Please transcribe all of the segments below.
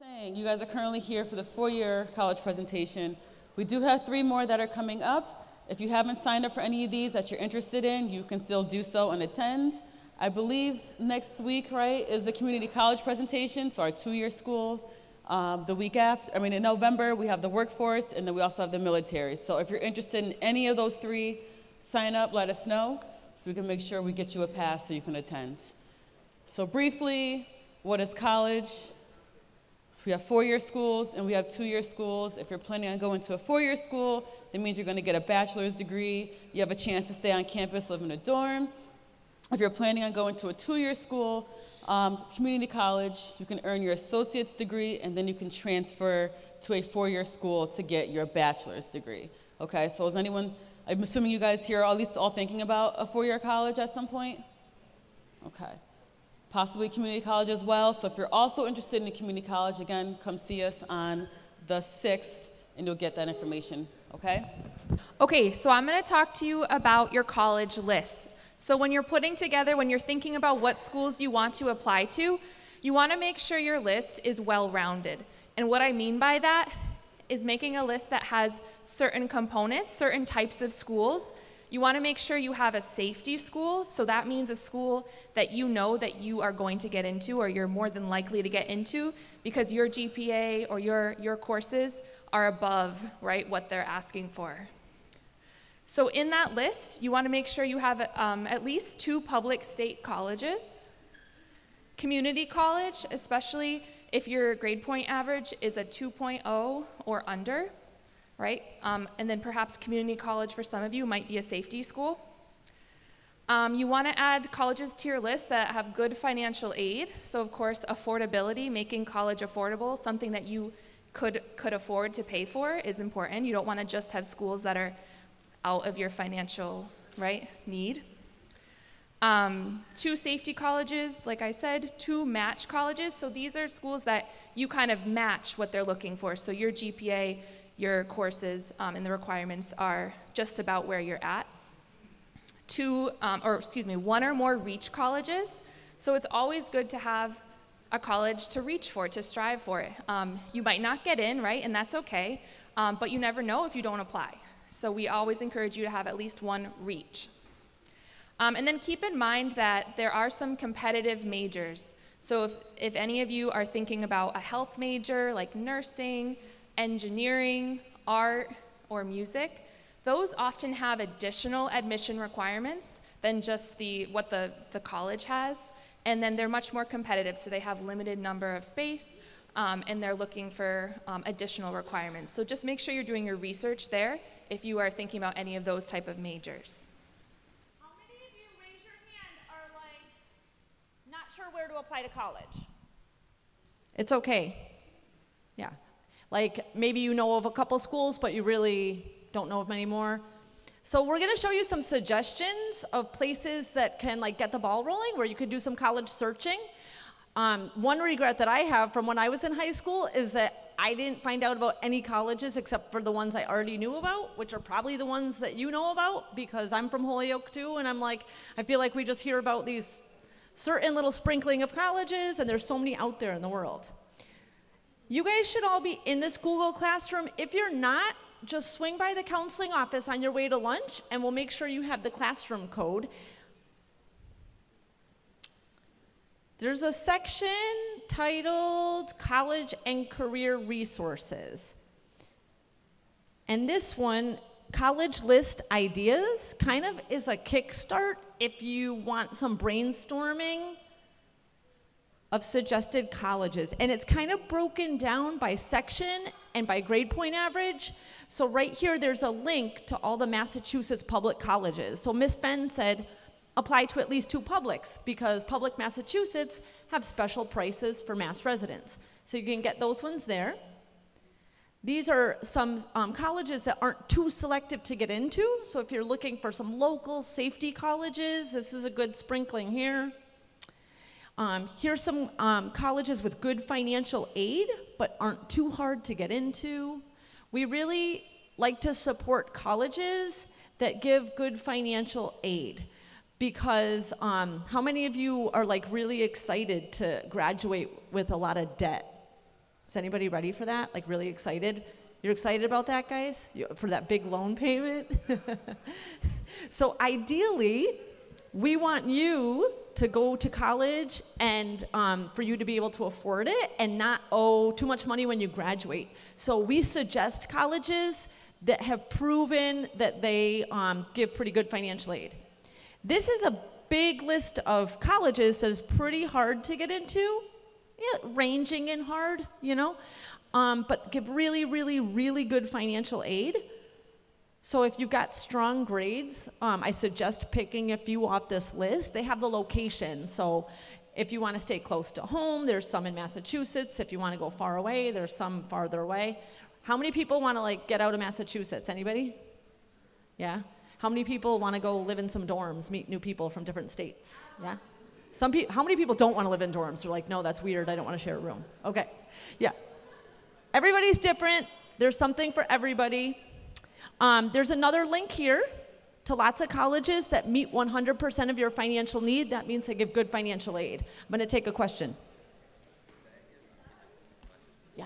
You guys are currently here for the four-year college presentation. We do have 3 more that are coming up. If you haven't signed up for any of these that you're interested in, you can still do so and attend. I believe next week, right, is the community college presentation, so our 2-year schools. The week after, in November, we have the workforce, and then we also have the military. So if you're interested in any of those 3, sign up, let us know, so we can make sure we get you a pass so you can attend. So briefly, what is college? We have 4-year schools and we have 2-year schools. If you're planning on going to a 4-year school, that means you're going to get a bachelor's degree. You have a chance to stay on campus, live in a dorm. If you're planning on going to a 2-year school, community college, you can earn your associate's degree, and then you can transfer to a 4-year school to get your bachelor's degree. Okay, so is anyone, I'm assuming you guys here are at least all thinking about a 4-year college at some point? Okay. Possibly community college as well. So if you're also interested in a community college, again, come see us on the 6th, and you'll get that information, okay? Okay, so I'm going to talk to you about your college list. So when you're thinking about what schools you want to apply to, you want to make sure your list is well-rounded. And what I mean by that is making a list that has certain components, certain types of schools. You want to make sure you have a safety school, so that means a school that you know that you are going to get into, or you're more than likely to get into, because your GPA or your courses are above, right, what they're asking for. So in that list, you want to make sure you have at least 2 public state colleges. Community college, especially if your grade point average is a 2.0 or under, right? And then perhaps community college for some of you might be a safety school. You want to add colleges to your list that have good financial aid. So of course, affordability, making college affordable, something that you could afford to pay for is important. You don't want to just have schools that are out of your financial, right, need. 2 safety colleges, like I said, 2 match colleges. So these are schools that you kind of match what they're looking for. So your GPA, your courses, and the requirements are just about where you're at. 1 or more reach colleges. So it's always good to have a college to reach for, to strive for. You might not get in, right, and that's okay, but you never know if you don't apply. So we always encourage you to have at least 1 reach. And then keep in mind that there are some competitive majors. So if any of you are thinking about a health major like nursing, engineering, art, or music, those often have additional admission requirements than just what the college has. And then they're much more competitive, so they have limited number of space, and they're looking for additional requirements. So just make sure you're doing your research there if you are thinking about any of those type of majors. How many of you, raise your hand, are not sure where to apply to college? It's okay. Yeah. Like maybe you know of a couple schools, but you really don't know of many more. So we're going to show you some suggestions of places that can get the ball rolling, where you could do some college searching. One regret that I have from when I was in high school is that I didn't find out about any colleges except for the ones I already knew about, which are probably the ones that you know about, because I'm from Holyoke too, and I feel like we just hear about these certain little sprinkling of colleges, and there's so many out there in the world. You guys should all be in this Google Classroom. If you're not, just swing by the counseling office on your way to lunch, and we'll make sure you have the classroom code. There's a section titled College and Career Resources. And this one, College List Ideas, kind of is a kickstart if you want some brainstorming of suggested colleges. And it's kind of broken down by section and by grade point average. So right here, there's a link to all the Massachusetts public colleges. So Miss Fenn said, apply to at least 2 publics, because Public Massachusetts have special prices for Mass residents. So you can get those ones there. These are some colleges that aren't too selective to get into. So if you're looking for some local safety colleges, this is a good sprinkling here. Here's some colleges with good financial aid, but aren't too hard to get into. We really like to support colleges that give good financial aid. Because how many of you are really excited to graduate with a lot of debt? Is anybody ready for that? Like really excited? You're excited about that, guys? For that big loan payment? So ideally, we want you to go to college and for you to be able to afford it and not owe too much money when you graduate. So we suggest colleges that have proven that they give pretty good financial aid. This is a big list of colleges that is pretty hard to get into, ranging in hard, but give really, really, really good financial aid. So if you've got strong grades, I suggest picking a few off this list. They have the location, so if you want to stay close to home, there's some in Massachusetts. If you want to go far away, there's some farther away. How many people want to get out of Massachusetts? Anybody? Yeah? How many people want to go live in some dorms, meet new people from different states? Yeah? How many people don't want to live in dorms? They're like, no, that's weird. I don't want to share a room. Okay. Yeah. Everybody's different. There's something for everybody. There's another link here to lots of colleges that meet 100% of your financial need. That means they give good financial aid. I'm going to take a question. Yeah.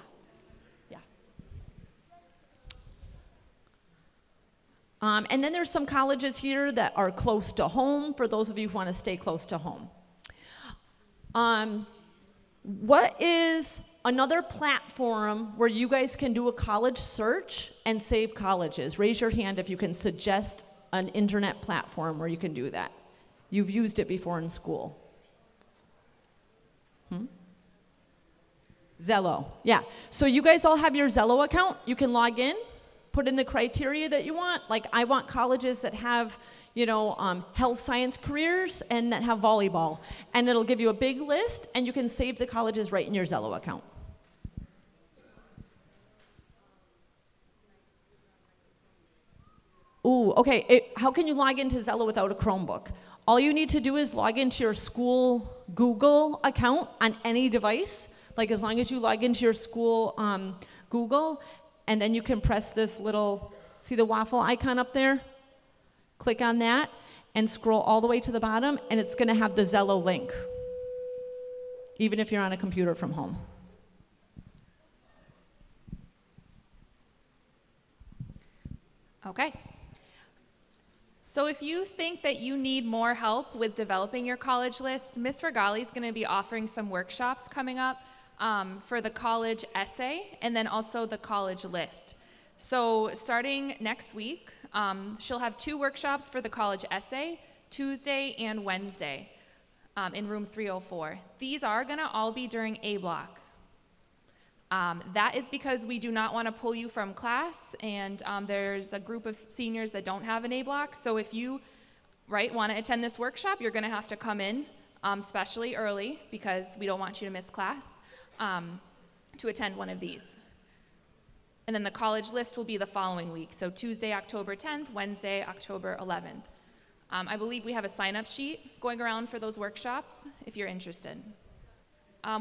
Yeah. And then there's some colleges here that are close to home for those of you who want to stay close to home. What is another platform where you guys can do a college search and save colleges? Raise your hand if you can suggest an internet platform where you can do that. You've used it before in school. Zello, yeah. So you guys all have your Zello account. You can log in, put in the criteria that you want. Like I want colleges that have, health science careers and that have volleyball. And it'll give you a big list and you can save the colleges right in your Zello account. Ooh, okay, how can you log into Zello without a Chromebook? All you need to do is log into your school Google account on any device, like as long as you log into your school Google, and then you can press this little, see the waffle icon up there? Click on that and scroll all the way to the bottom, and it's gonna have the Zello link, even if you're on a computer from home. Okay. So if you think that you need more help with developing your college list, Ms. Regali is going to be offering some workshops coming up for the college essay and then also the college list. So starting next week, she'll have 2 workshops for the college essay, Tuesday and Wednesday in room 304. These are going to all be during A block. That is because we do not want to pull you from class, and there's a group of seniors that don't have an A block. So if you want to attend this workshop, you're going to have to come in, especially early, because we don't want you to miss class, to attend one of these. And then the college list will be the following week, so Tuesday, October 10th, Wednesday, October 11th. I believe we have a sign-up sheet going around for those workshops if you're interested.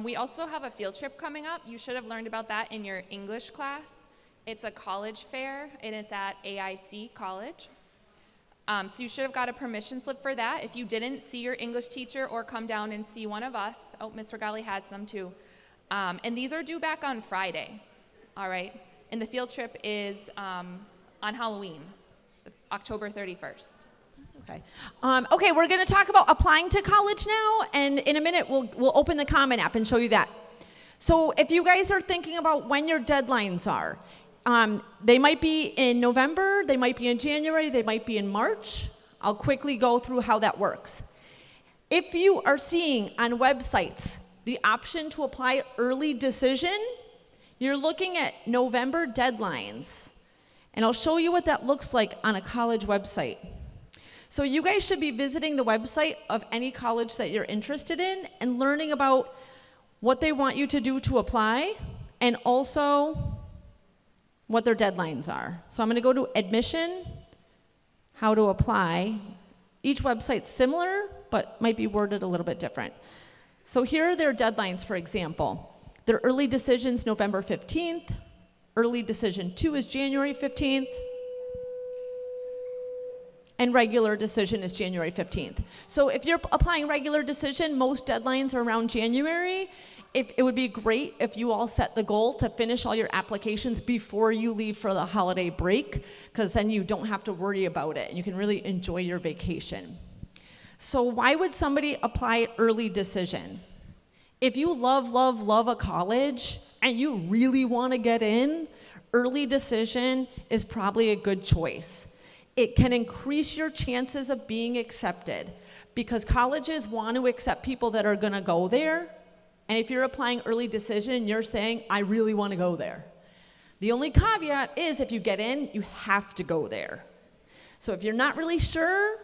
We also have a field trip coming up. You should have learned about that in your English class. It's a college fair, and it's at AIC College. So you should have got a permission slip for that. If you didn't, see your English teacher or come down and see one of us. Oh, Ms. Regali has some too. And these are due back on Friday, all right? And the field trip is on Halloween, October 31st. Okay. Okay, we're going to talk about applying to college now, and in a minute we'll open the Common App and show you that. So if you guys are thinking about when your deadlines are, they might be in November, they might be in January, they might be in March. I'll quickly go through how that works. If you are seeing on websites the option to apply early decision, you're looking at November deadlines. And I'll show you what that looks like on a college website. So you guys should be visiting the website of any college that you're interested in and learning about what they want you to do to apply and also what their deadlines are. So I'm going to go to admission, how to apply. Each website's similar, but might be worded a little bit different. So here are their deadlines, for example. Their early decision's November 15th. Early decision 2 is January 15th. and regular decision is January 15th. So if you're applying regular decision, most deadlines are around January. It would be great if you all set the goal to finish all your applications before you leave for the holiday break, because then you don't have to worry about it and you can really enjoy your vacation. So why would somebody apply early decision? If you love, love, love a college and you really want to get in, early decision is probably a good choice. It can increase your chances of being accepted because colleges want to accept people that are going to go there. And if you're applying early decision, you're saying, I really want to go there. The only caveat is if you get in, you have to go there. So if you're not really sure,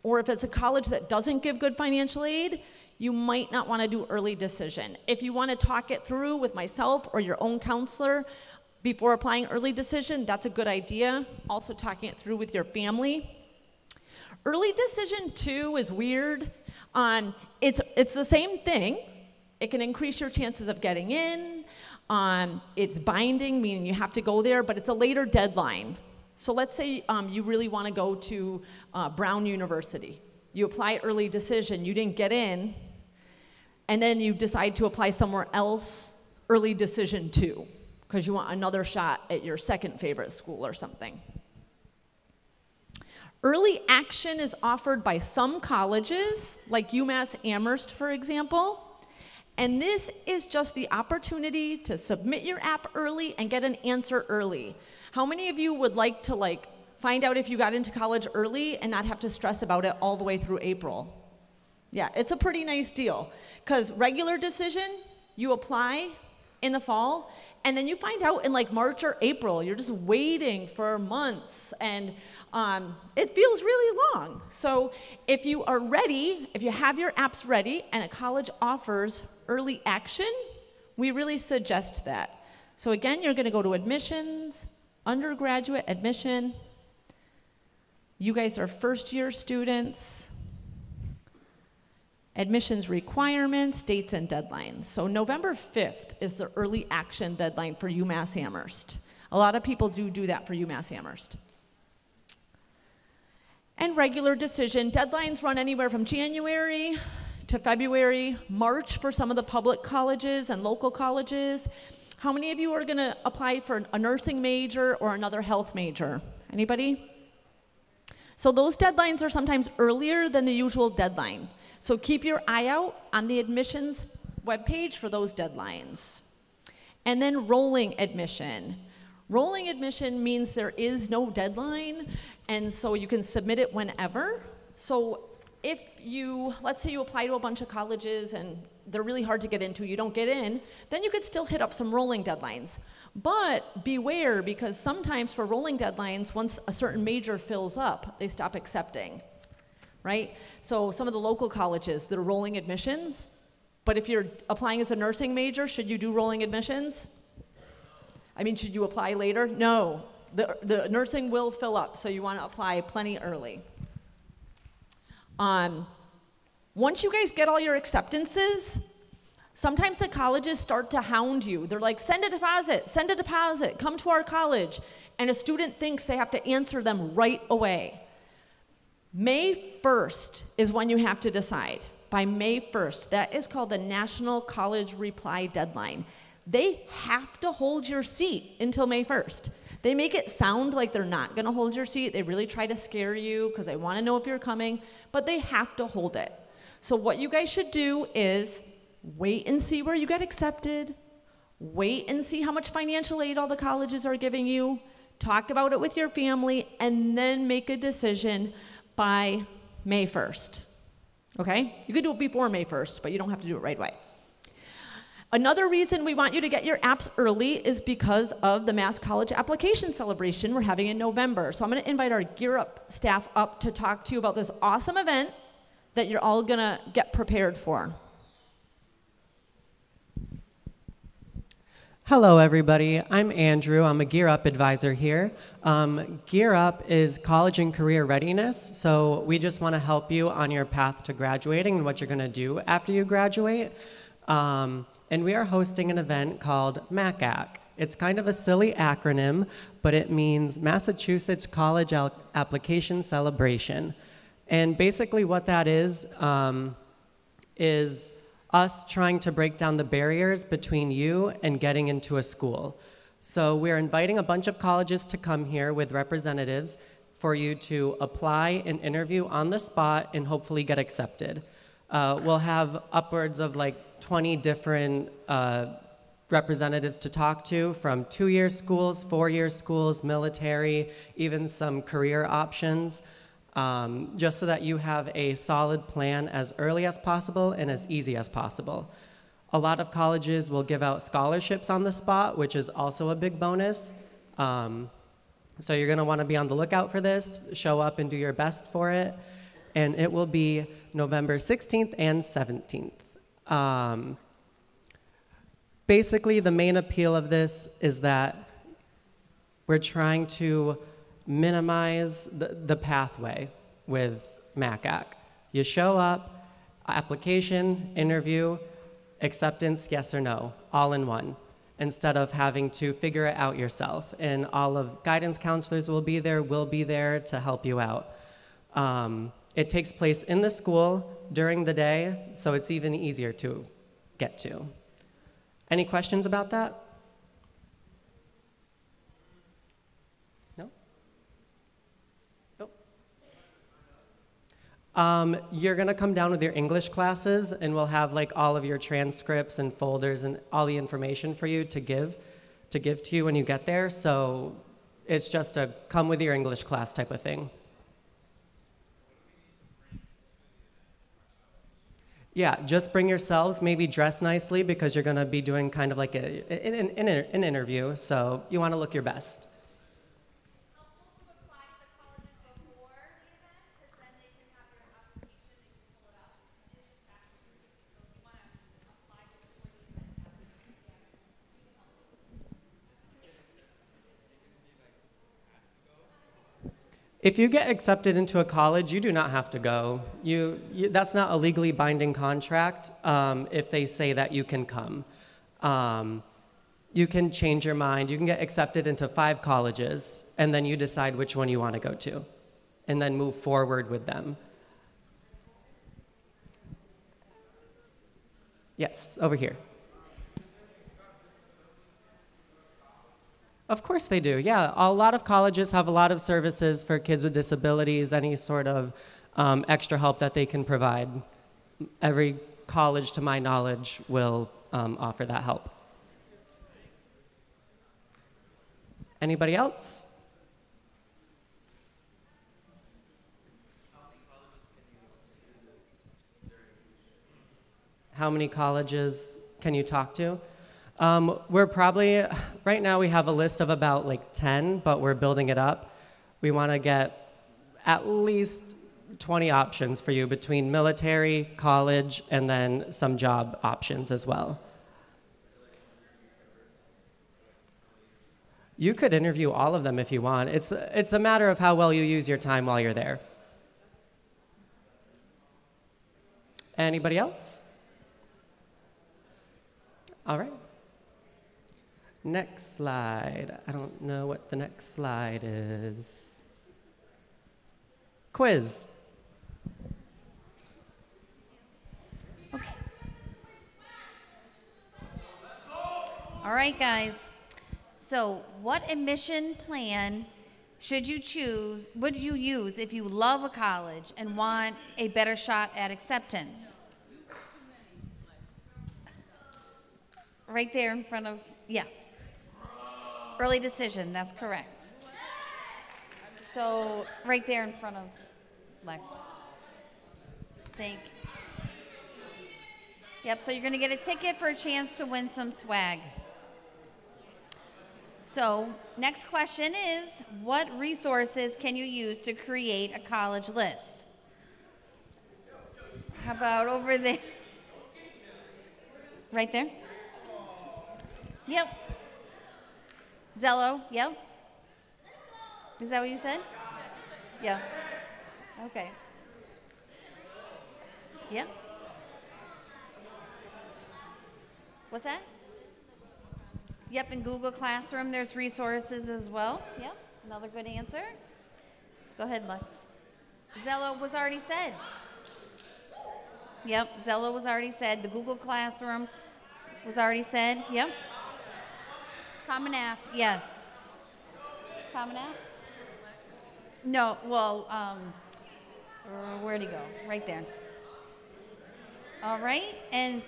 or if it's a college that doesn't give good financial aid, you might not want to do early decision. If you want to talk it through with myself or your own counselor before applying early decision, that's a good idea. Also talking it through with your family. Early decision too is weird. It's the same thing. It can increase your chances of getting in. It's binding, meaning you have to go there, but it's a later deadline. So let's say you really want to go to Brown University. You apply early decision, you didn't get in, and then you decide to apply somewhere else, early decision too, because you want another shot at your second favorite school or something. Early action is offered by some colleges, like UMass Amherst, for example. And this is just the opportunity to submit your app early and get an answer early. How many of you would like to find out if you got into college early and not have to stress about it all the way through April? Yeah, it's a pretty nice deal. Because regular decision, you apply in the fall, and then you find out in March or April. You're just waiting for months, and it feels really long. So if you are ready, if you have your apps ready, and a college offers early action, we really suggest that. So again, you're going to go to admissions, undergraduate admission. You guys are first-year students. Admissions requirements, dates, and deadlines. So November 5th is the early action deadline for UMass Amherst. A lot of people do that for UMass Amherst. And regular decision, deadlines run anywhere from January to February, March for some of the public colleges and local colleges. How many of you are going to apply for a nursing major or another health major? Anybody? So those deadlines are sometimes earlier than the usual deadline. So keep your eye out on the admissions webpage for those deadlines. And then rolling admission. Rolling admission means there is no deadline, and so you can submit it whenever. So if you, let's say you apply to a bunch of colleges and they're really hard to get into, you don't get in, then you could still hit up some rolling deadlines. But beware, because sometimes for rolling deadlines, once a certain major fills up, they stop accepting, right? So some of the local colleges, they're rolling admissions, but if you're applying as a nursing major, should you do rolling admissions? I mean, should you apply later? No, the nursing will fill up, so you want to apply plenty early. Once you guys get all your acceptances, sometimes the colleges start to hound you. They're like, send a deposit, come to our college. And a student thinks they have to answer them right away. May 1st is when you have to decide. By May 1st, that is called the National College Reply Deadline. They have to hold your seat until May 1st. They make it sound like they're not going to hold your seat. They really try to scare you because they want to know if you're coming, but they have to hold it. So what you guys should do is wait and see where you get accepted, wait and see how much financial aid all the colleges are giving you, talk about it with your family, and then make a decision by May 1st. Okay? You could do it before May 1st, but you don't have to do it right away. Another reason we want you to get your apps early is because of the Mass College Application Celebration we're having in November. So I'm going to invite our Gear Up staff up to talk to you about this awesome event that you're all going to get prepared for. Hello, everybody. I'm Andrew. I'm a Gear Up advisor here. Gear Up is college and career readiness, so we just want to help you on your path to graduating and what you're going to do after you graduate. And we are hosting an event called MACAC. It's kind of a silly acronym, but it means Massachusetts College Application Celebration. And basically what that is us trying to break down the barriers between you and getting into a school. So we're inviting a bunch of colleges to come here with representatives for you to apply and interview on the spot and hopefully get accepted. We'll have upwards of like 20 different representatives to talk to, from 2-year schools, 4-year schools, military, even some career options, just so that you have a solid plan as early as possible and as easy as possible. A lot of colleges will give out scholarships on the spot, which is also a big bonus. So you're gonna wanna be on the lookout for this, show up and do your best for it. And it will be November 16th and 17th. Basically, the main appeal of this is that we're trying to minimize the pathway with MACAC. You show up, application, interview, acceptance, yes or no, all in one, instead of having to figure it out yourself. And all of guidance counselors will be there to help you out. It takes place in the school during the day, so it's even easier to get to. Any questions about that? No? Nope. You're gonna come down with your English classes, and we'll have like all of your transcripts and folders and all the information for you to give to you when you get there. So it's just a come with your English class type of thing. Yeah, just bring yourselves, maybe dress nicely because you're gonna be doing kind of like an interview, so you wanna look your best. If you get accepted into a college, you do not have to go. That's not a legally binding contract if they say that you can come. You can change your mind. You can get accepted into 5 colleges, and then you decide which one you want to go to, and then move forward with them. Yes, over here. Of course they do, yeah. A lot of colleges have a lot of services for kids with disabilities, any sort of extra help that they can provide. Every college, to my knowledge, will offer that help. Anybody else? How many colleges can you talk to? We're probably, right now we have a list of about like 10, but we're building it up. We want to get at least 20 options for you between military, college, and then some job options as well. You could interview all of them if you want. It's a matter of how well you use your time while you're there. Anybody else? All right. Next slide. I don't know what the next slide is. Quiz. Okay. All right, guys. So, what admission plan would you use if you love a college and want a better shot at acceptance? Right there in front of, yeah. Early decision, that's correct. So, right there in front of Lex. Yep, so you're going to get a ticket for a chance to win some swag. So, next question is, what resources can you use to create a college list? How about over there? Right there? Yep. Zello, yep. Is that what you said? Yeah. Okay. Yep. What's that? Yep, in Google Classroom, there's resources as well. Yep, another good answer. Go ahead, Lex. Zello was already said. Yep, Zello was already said. The Google Classroom was already said. Yep. Common App, yes. Common App? No, well, where'd he go? Right there. All right, and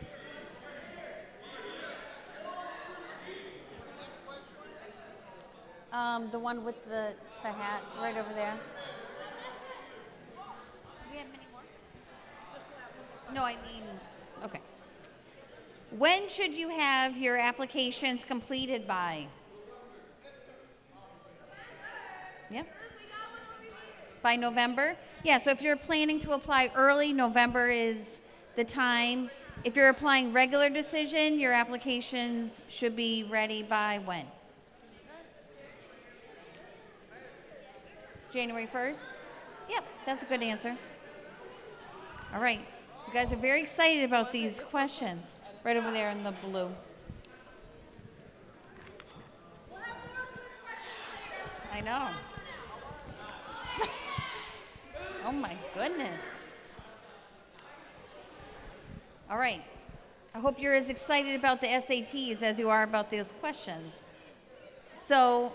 the one with the hat right over there. Do we have many more? No, I mean, okay. When should you have your applications completed by? Yeah. By November? Yeah, so if you're planning to apply early, November is the time. If you're applying regular decision, your applications should be ready by when? January 1st? Yep, that's a good answer. All right. You guys are very excited about these questions. Right over there in the blue. I know. Oh my goodness. All right. I hope you're as excited about the SATs as you are about those questions. So,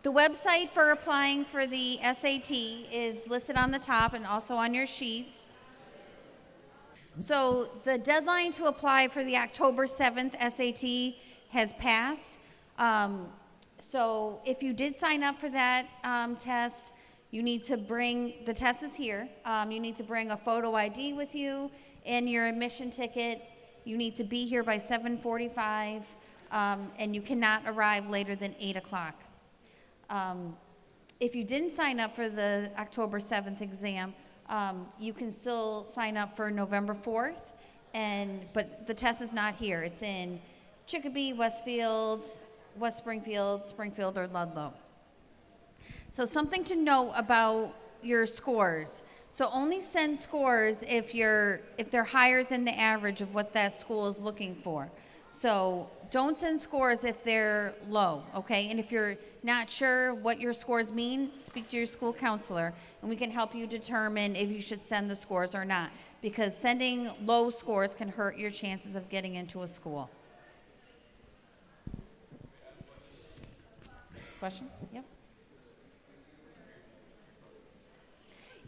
the website for applying for the SAT is listed on the top and also on your sheets. So the deadline to apply for the October 7th SAT has passed. So if you did sign up for that test, you need to bring, the test is here, you need to bring a photo ID with you and your admission ticket. You need to be here by 7:45, and you cannot arrive later than 8 o'clock. If you didn't sign up for the October 7th exam, you can still sign up for November 4th, but the test is not here. It's in Chicopee, Westfield, West Springfield, Springfield, or Ludlow. So something to know about your scores. So only send scores if they're higher than the average of what that school is looking for. So don't send scores if they're low, okay? And if you're not sure what your scores mean, speak to your school counselor, and we can help you determine if you should send the scores or not, because sending low scores can hurt your chances of getting into a school. Question? Yep.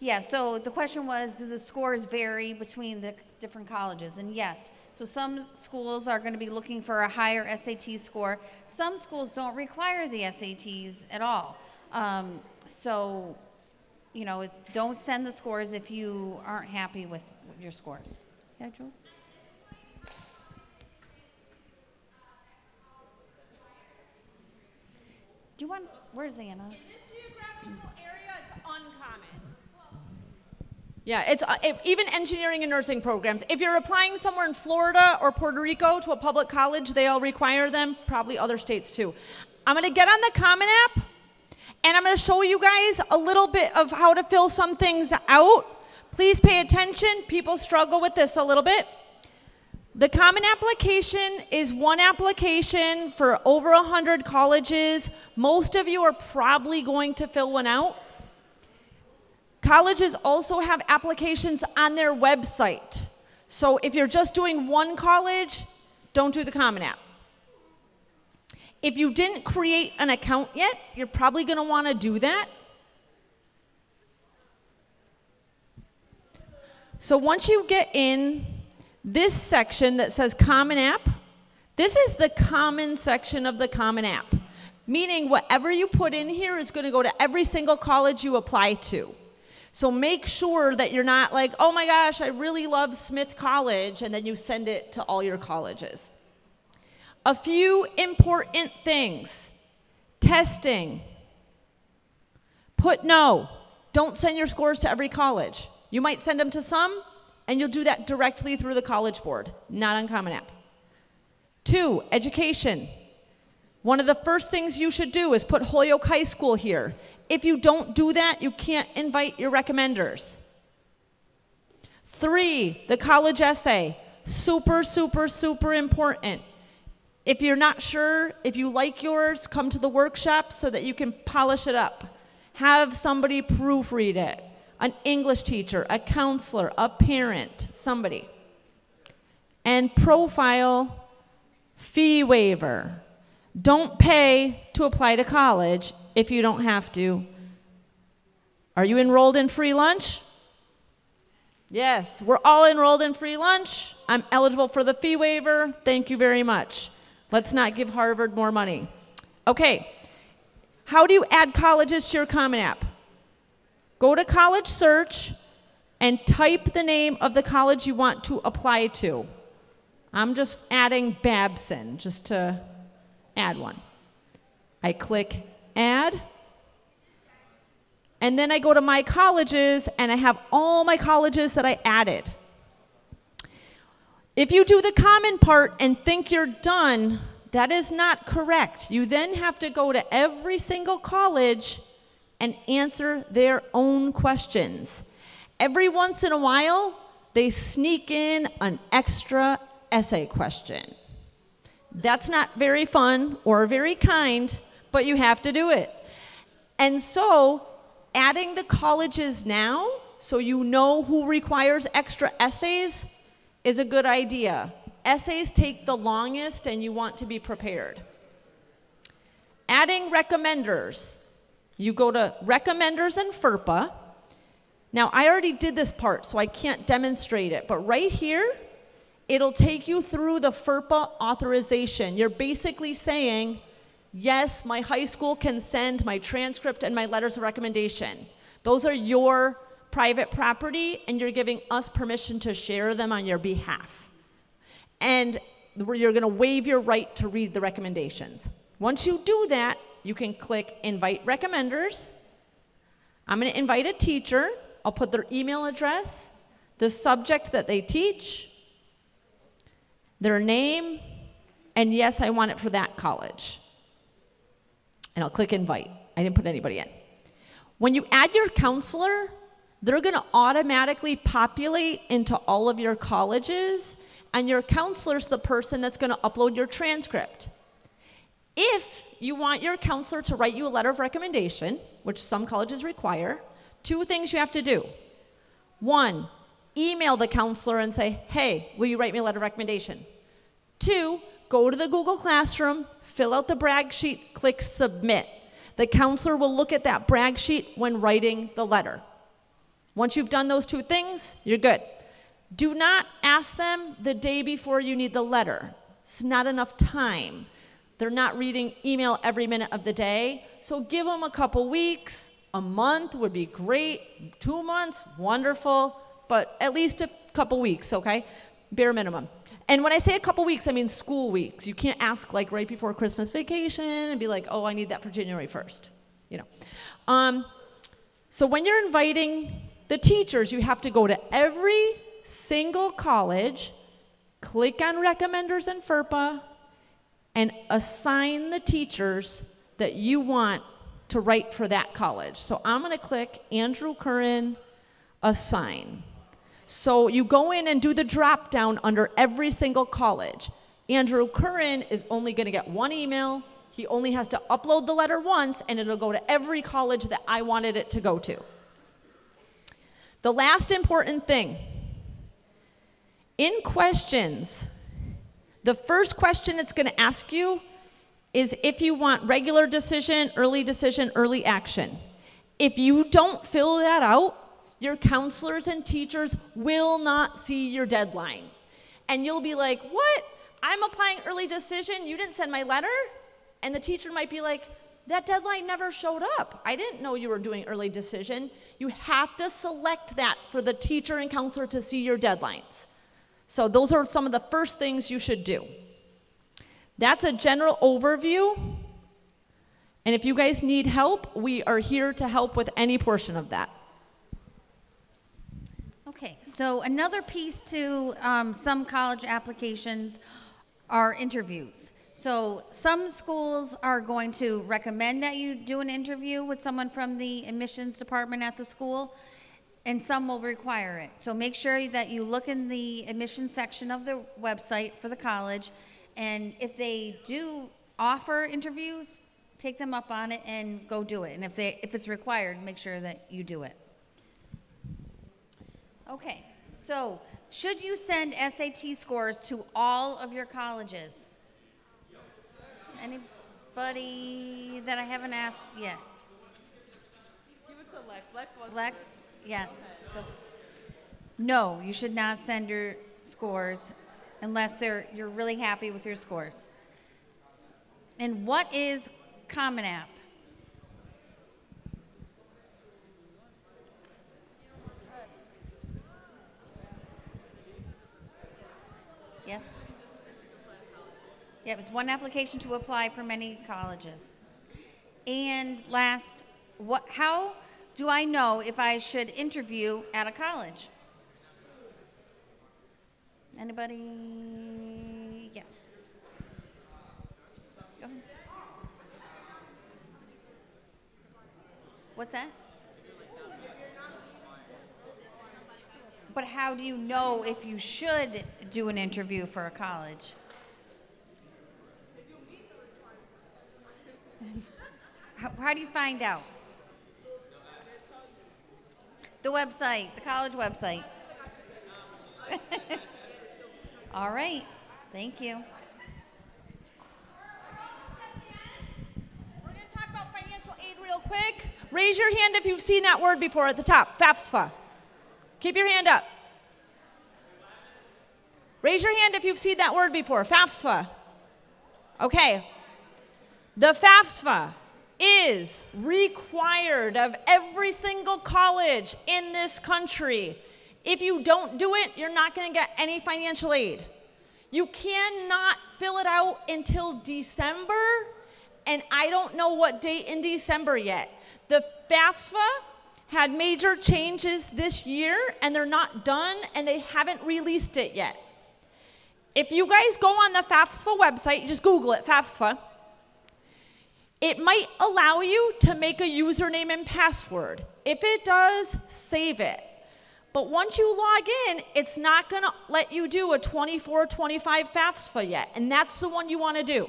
Yeah, so the question was, do the scores vary between the different colleges? And yes, so some schools are going to be looking for a higher SAT score. Some schools don't require the SATs at all. So, you know, don't send the scores if you aren't happy with your scores. Yeah, Jules? Do you want, where's Anna? In this geographical area, it's uncommon. Yeah, it's even engineering and nursing programs. If you're applying somewhere in Florida or Puerto Rico to a public college, they all require them, probably other states too. I'm going to get on the Common App, and I'm going to show you guys a little bit of how to fill some things out. Please pay attention. People struggle with this a little bit. The Common Application is one application for over 100 colleges. Most of you are probably going to fill one out. Colleges also have applications on their website. So if you're just doing one college, don't do the Common App. If you didn't create an account yet, you're probably going to want to do that. So once you get in this section that says Common App, this is the common section of the Common App, meaning whatever you put in here is going to go to every single college you apply to. So make sure that you're not like, oh my gosh, I really love Smith College, and then you send it to all your colleges. A few important things. Testing. Put no. Don't send your scores to every college. You might send them to some, and you'll do that directly through the College Board, not on Common App. 2, education. One of the first things you should do is put Holyoke High School here. If you don't do that, you can't invite your recommenders. 3, the college essay. Super, super, super important. If you're not sure, if you like yours, come to the workshop so that you can polish it up. Have somebody proofread it. An English teacher, a counselor, a parent, somebody. And profile fee waiver. Don't pay to apply to college if you don't have to. Are you enrolled in free lunch? Yes, we're all enrolled in free lunch. I'm eligible for the fee waiver. Thank you very much. Let's not give Harvard more money. Okay, how do you add colleges to your Common App? Go to College Search and type the name of the college you want to apply to. I'm just adding Babson just to add one. I click Add. And then I go to My Colleges, and I have all my colleges that I added. If you do the common part and think you're done, that is not correct. You then have to go to every single college and answer their own questions. Every once in a while, they sneak in an extra essay question. That's not very fun or very kind, but you have to do it. And so, adding the colleges now, so you know who requires extra essays, is a good idea. Essays take the longest, and you want to be prepared. Adding recommenders. You go to recommenders and FERPA. Now, I already did this part, so I can't demonstrate it, but right here, it'll take you through the FERPA authorization. You're basically saying, yes, my high school can send my transcript and my letters of recommendation. Those are your private property, and you're giving us permission to share them on your behalf. And you're going to waive your right to read the recommendations. Once you do that, you can click Invite Recommenders. I'm going to invite a teacher. I'll put their email address, the subject that they teach, their name, and yes, I want it for that college. And I'll click Invite. I didn't put anybody in. When you add your counselor, they're going to automatically populate into all of your colleges, and your counselor's the person that's going to upload your transcript. If you want your counselor to write you a letter of recommendation, which some colleges require, 2 things you have to do. 1, email the counselor and say, hey, will you write me a letter of recommendation? 2, go to the Google Classroom, fill out the brag sheet, click Submit. The counselor will look at that brag sheet when writing the letter. Once you've done those 2 things, you're good. Do not ask them the day before you need the letter. It's not enough time. They're not reading email every minute of the day, so give them a couple weeks. A month would be great. 2 months, wonderful, but at least a couple weeks, okay? Bare minimum. And when I say a couple weeks, I mean school weeks. You can't ask like right before Christmas vacation and be like, oh, I need that for January 1st, you know. So when you're inviting the teachers, you have to go to every single college, click on Recommenders and FERPA, and assign the teachers that you want to write for that college. So I'm going to click Andrew Curran, Assign. So you go in and do the drop down under every single college. Andrew Curran is only going to get 1 email. He only has to upload the letter once, and it'll go to every college that I wanted it to go to. The last important thing, in questions, the first question it's going to ask you is if you want regular decision, early action. If you don't fill that out, your counselors and teachers will not see your deadline. And you'll be like, what? I'm applying early decision, you didn't send my letter? And the teacher might be like, that deadline never showed up. I didn't know you were doing early decision. You have to select that for the teacher and counselor to see your deadlines. So those are some of the first things you should do. That's a general overview. And if you guys need help, we are here to help with any portion of that. Okay, so another piece to some college applications are interviews. So some schools are going to recommend that you do an interview with someone from the admissions department at the school, and some will require it. So make sure that you look in the admissions section of the website for the college And if they do offer interviews, take them up on it and go do it. And if it's required, make sure that you do it. Okay, so should you send SAT scores to all of your colleges? Anybody that I haven't asked yet? Give it to Lex. Lex? Yes. No, you should not send your scores unless you're really happy with your scores. And what is Common App? Yes? Yeah, it's one application to apply for many colleges. And last, how do I know if I should interview at a college? Anybody? Yes. Go ahead. What's that? But how do you know if you should do an interview for a college? How do you find out? The website, the college website. All right, thank you. We're going to talk about financial aid real quick. Raise your hand if you've seen that word before at the top, FAFSA. Keep your hand up. Raise your hand if you've seen that word before, FAFSA. Okay. The FAFSA is required of every single college in this country. If you don't do it, you're not going to get any financial aid. You cannot fill it out until December, and I don't know what date in December yet. The FAFSA had major changes this year, and they're not done, and they haven't released it yet. If you guys go on the FAFSA website, you just Google it, FAFSA, it might allow you to make a username and password. If it does, save it. But once you log in, it's not going to let you do a 24-25 FAFSA yet, and that's the one you want to do.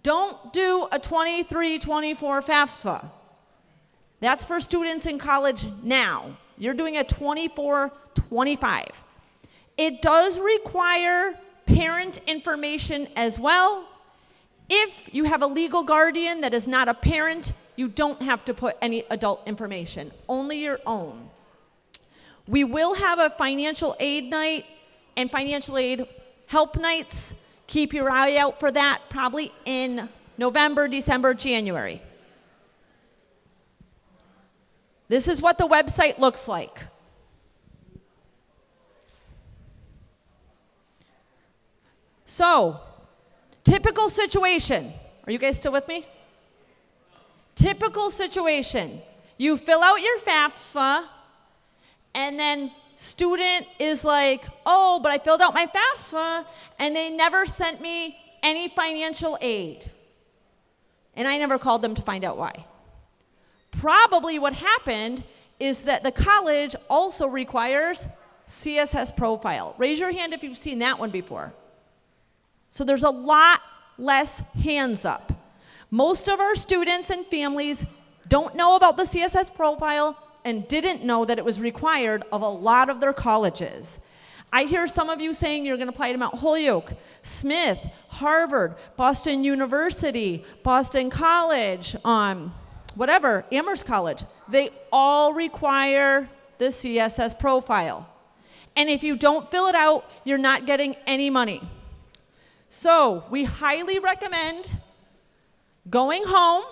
Don't do a 23-24 FAFSA. That's for students in college now. You're doing a 24-25. It does require parent information as well. If you have a legal guardian that is not a parent, you don't have to put any adult information, only your own. We will have a financial aid night and financial aid help nights. Keep your eye out for that, probably in November, December, January. This is what the website looks like. So, typical situation. Are you guys still with me? Typical situation. You fill out your FAFSA, and then student is like, oh, but I filled out my FAFSA, and they never sent me any financial aid. And I never called them to find out why. Probably what happened is that the college also requires CSS profile. Raise your hand if you've seen that one before. So there's a lot less hands up. Most of our students and families don't know about the CSS profile and didn't know that it was required of a lot of their colleges. I hear some of you saying you're going to apply to Mount Holyoke, Smith, Harvard, Boston University, Boston College, whatever, Amherst College. They all require the CSS profile. And if you don't fill it out, you're not getting any money. So we highly recommend going home,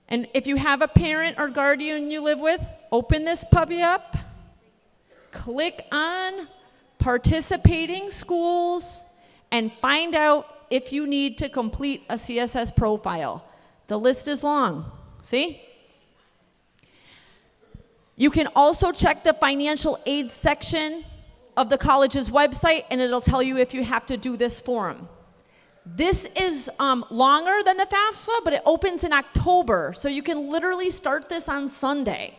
and if you have a parent or guardian you live with, open this puppy up, click on participating schools, and find out if you need to complete a CSS profile. The list is long, see? You can also check the financial aid section of the college's website, and it'll tell you if you have to do this form. This is longer than the FAFSA, but it opens in October, so you can literally start this on Sunday.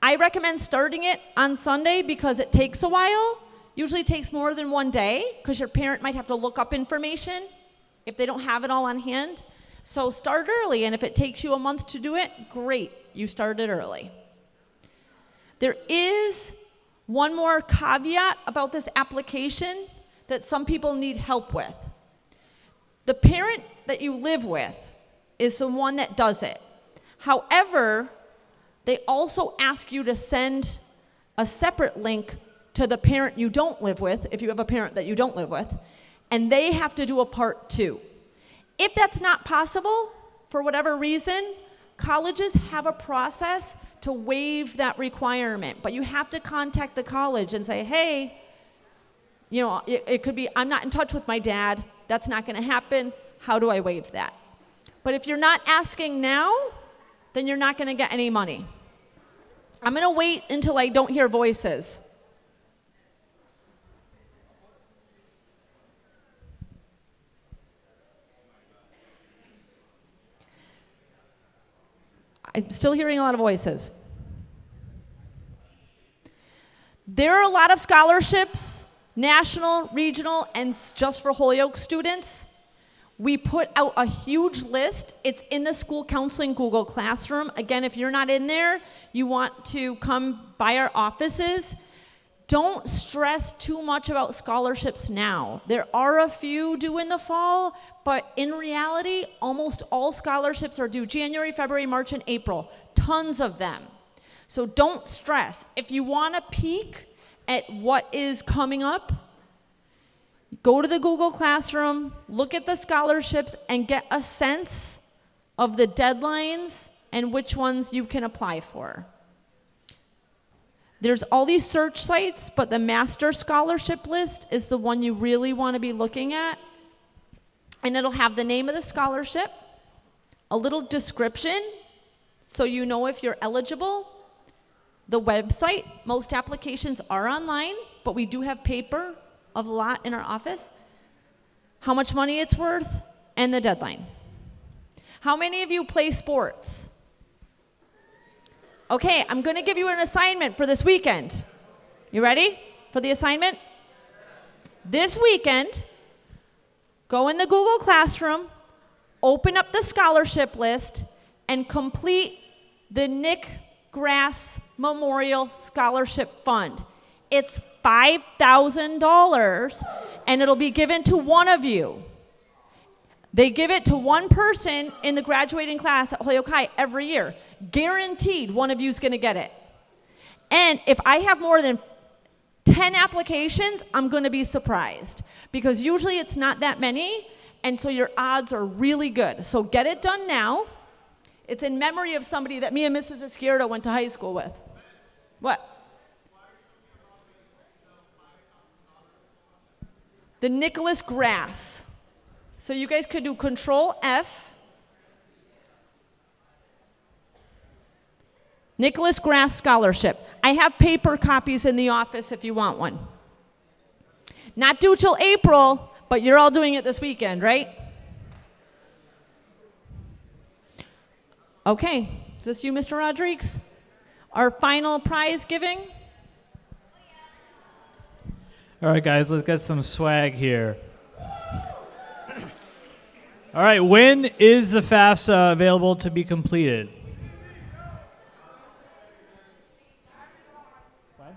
I recommend starting it on Sunday because it takes a while. Usually takes more than one day because your parent might have to look up information if they don't have it all on hand. So start early, and if it takes you a month to do it, great, you started early. There is one more caveat about this application that some people need help with. The parent that you live with is the one that does it. However, they also ask you to send a separate link to the parent you don't live with, if you have a parent that you don't live with, and they have to do a part 2. If that's not possible, for whatever reason, colleges have a process to waive that requirement, but you have to contact the college and say, hey, you know, it could be, I'm not in touch with my dad, that's not gonna happen, how do I waive that? But if you're not asking now, then you're not gonna get any money. I'm gonna wait until I don't hear voices. I'm still hearing a lot of voices. There are a lot of scholarships, national, regional, and just for Holyoke students. We put out a huge list. It's in the school counseling Google Classroom. Again, if you're not in there, you want to come by our offices. Don't stress too much about scholarships now. There are a few due in the fall, but in reality, almost all scholarships are due January, February, March, and April. Tons of them. So don't stress. If you want to peek at what is coming up, go to the Google Classroom, look at the scholarships, and get a sense of the deadlines and which ones you can apply for. There's all these search sites, but the master scholarship list is the one you really want to be looking at. And it'll have the name of the scholarship, a little description, so you know if you're eligible, the website. Most applications are online, but we do have paper of a lot in our office, how much money it's worth, and the deadline. How many of you play sports? Okay, I'm going to give you an assignment for this weekend. You ready for the assignment? This weekend, go in the Google Classroom, open up the scholarship list, and complete the Nick Grass Memorial Scholarship Fund. It's $5,000, and it'll be given to one of you. They give it to one person in the graduating class at Holyoke High every year. Guaranteed one of you is going to get it. And if I have more than 10 applications, I'm going to be surprised, because usually it's not that many, and so your odds are really good. So get it done now. It's in memory of somebody that me and Mrs. Izquierdo went to high school with. What? The Nicholas Grass. So you guys could do Control F. Nicholas Grass Scholarship. I have paper copies in the office if you want one. Not due till April, but you're all doing it this weekend, right? Okay, is this you, Mr. Rodriguez? Our final prize giving? All right, guys, let's get some swag here. All right, when is the FAFSA available to be completed? What?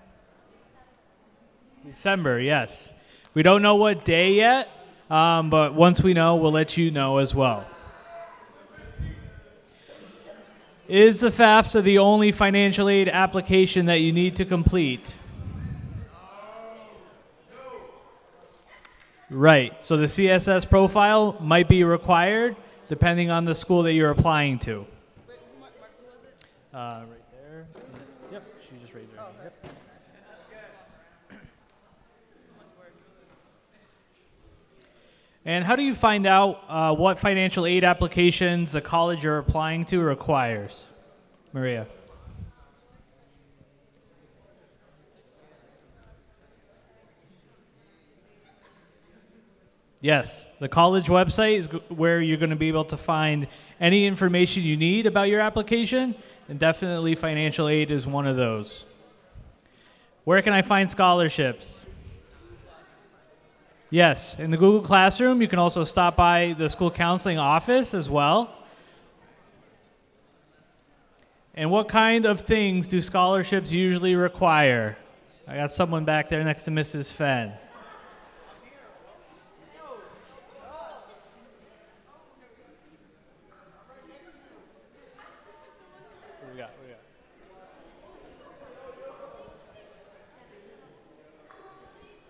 December, yes. We don't know what day yet, but once we know, we'll let you know as well. Is the FAFSA the only financial aid application that you need to complete? Right, so the CSS profile might be required depending on the school that you're applying to. Right there. Yep, she just raised her hand. Yep. And how do you find out what financial aid applications the college you're applying to requires? Maria. Yes, the college website is where you're going to be able to find any information you need about your application, and definitely financial aid is one of those. Where can I find scholarships? Yes, in the Google Classroom, you can also stop by the school counseling office as well. And what kind of things do scholarships usually require? I got someone back there next to Mrs. Fenn. What we got?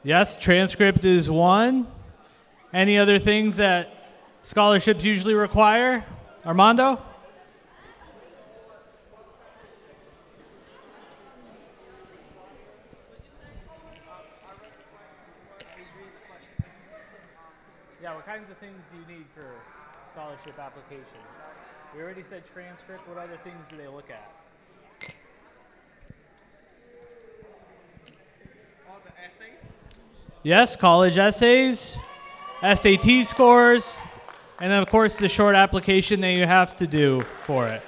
Yes, transcript is one. Any other things that scholarships usually require? Armando? Yeah, what kinds of things do you need for scholarship application? We already said transcript. What other things do they look at? All the essays? Yes, college essays, SAT scores, and then of course the short application that you have to do for it.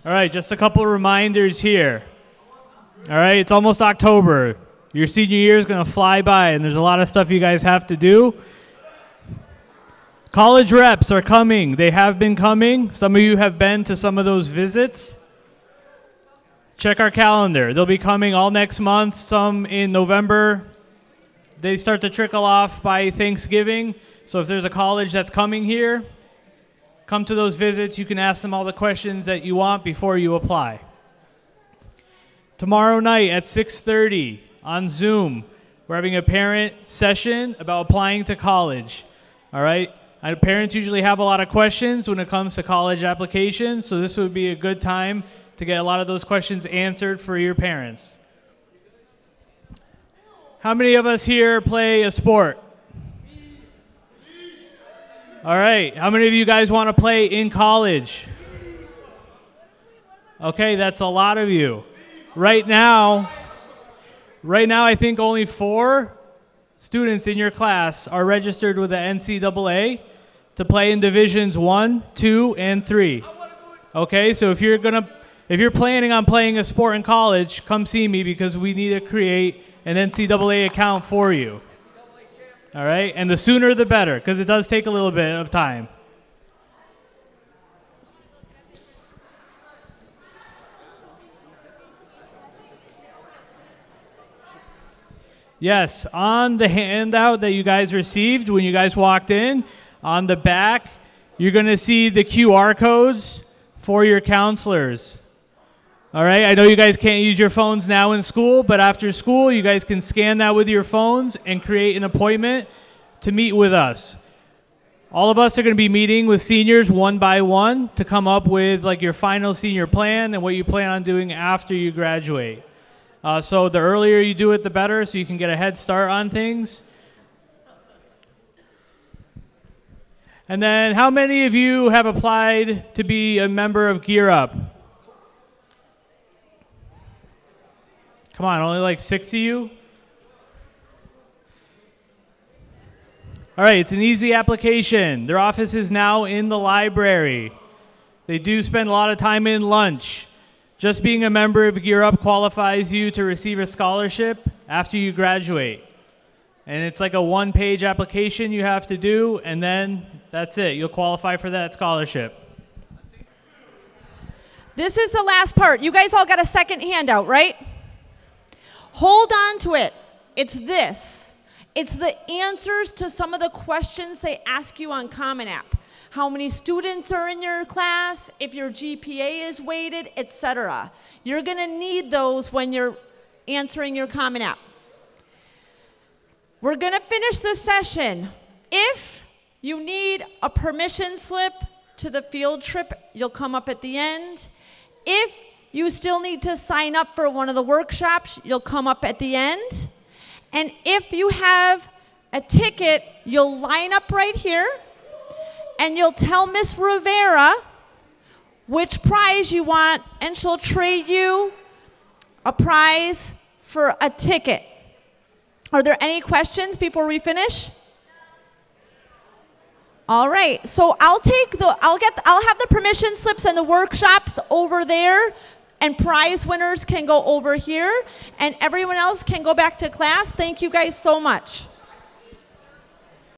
All right, just a couple of reminders here. All right, it's almost October. Your senior year is going to fly by, and there's a lot of stuff you guys have to do. College reps are coming. They have been coming. Some of you have been to some of those visits. Check our calendar. They'll be coming all next month, some in November. They start to trickle off by Thanksgiving. So if there's a college that's coming here, come to those visits. You can ask them all the questions that you want before you apply. Tomorrow night at 6:30 on Zoom, we're having a parent session about applying to college. All right? Parents usually have a lot of questions when it comes to college applications, so this would be a good time to get a lot of those questions answered for your parents. How many of us here play a sport? All right, how many of you guys want to play in college? Okay, that's a lot of you. Right now, I think only 4 students in your class are registered with the NCAA to play in divisions 1, 2, and 3. Okay, so if you're planning on playing a sport in college, come see me because we need to create an NCAA account for you. All right, and the sooner the better, because it does take a little bit of time. Yes, on the handout that you guys received when you guys walked in, on the back, you're going to see the QR codes for your counselors. All right, I know you guys can't use your phones now in school, but after school, you guys can scan that with your phones and create an appointment to meet with us. All of us are going to be meeting with seniors one by one to come up with like your final senior plan and what you plan on doing after you graduate. So the earlier you do it, the better, so you can get a head start on things. And then how many of you have applied to be a member of Gear Up? Come on, only like 6 of you? All right, it's an easy application. Their office is now in the library. They do spend a lot of time in lunch. Just being a member of Gear Up qualifies you to receive a scholarship after you graduate. And it's like a 1-page application you have to do, and then that's it. You'll qualify for that scholarship. This is the last part. You guys all got a second handout, right? Hold on to it. It's this. It's the answers to some of the questions they ask you on Common App. How many students are in your class, if your GPA is weighted, etc. You're going to need those when you're answering your Common App. We're going to finish this session. If you need a permission slip to the field trip, you'll come up at the end. If you still need to sign up for one of the workshops, you'll come up at the end. And if you have a ticket, you'll line up right here, and you'll tell Miss Rivera which prize you want, and she'll trade you a prize for a ticket. Are there any questions before we finish? All right, so I'll have the permission slips and the workshops over there, and prize winners can go over here, and everyone else can go back to class. Thank you guys so much.